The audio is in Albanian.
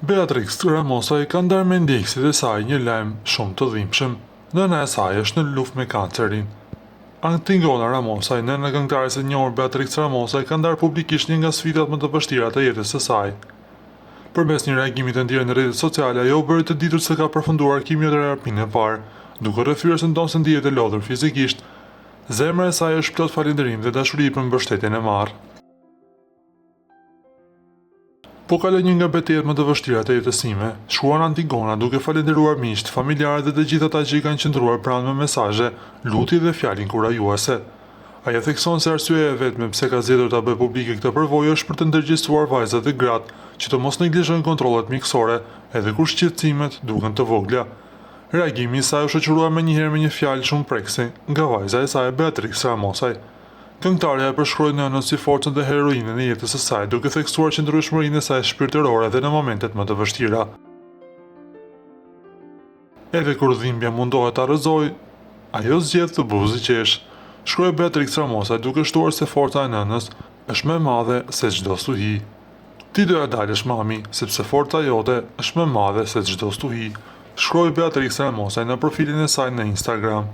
Beatrix Ramosaj ka ndarë me ndjekësit e saj një lajm shumë të dhimbshëm. Nëna e saj është në luftë me kancerin. Antigona Ramosaj, nëna e këngëtares së njohur Beatrix Ramosaj, ka ndarë publikisht një nga sfidat më të vështira të jetës së saj. Përmes një reagimi të ndjerë në rrjetet sociale, ajo u bëri të ditur se ka përfunduar kimioterapinë e parë, duke rrethyer se ndonë se ndihet e lodhur fizikisht. Zemra e saj është plot falënderim dhe dashuri për mbështetjen e marrë. Po kaloj një nga betejat më të vështira të jetës sime, shkruan Antigona duke falendëruar miqt, familjarët dhe të gjithë ata që i kanë qëndruar pranë me mesazhe, lutje dhe fjalë inkurajuese. Ajo thekson se arsyeja e vetme pse ka zgjedhur ta bëjë publike këtë përvojë është për të ndërgjegjësuar vajzat dhe gratë që të mos neglizhojnë kontrollet mjekësore, edhe kur shqetësimet duken të vogla. Reagimi i saj u shoqërua menjëherë me një fjalë shumë prekse nga vajza e saj Beatrix Ramosaj. Këngëtarja e përshkroi nënën si forcën dhe heroinën e jetës së saj, duke theksuar qëndrueshmërinë e saj shpirtërore edhe në momentet më të vështira. Edhe kur dhimbja mundohet ta rrëzojë, ajo zgjedh të buzë qesh, shkroi Beatrix Ramosaj duke shtuar se forca e nënës është më e madhe se çdo stuhi. Ti doja dalësh mami, sepse forca jote është më e madhe se çdo stuhi, shkroi Beatrix Ramosaj në profilin e saj në Instagram.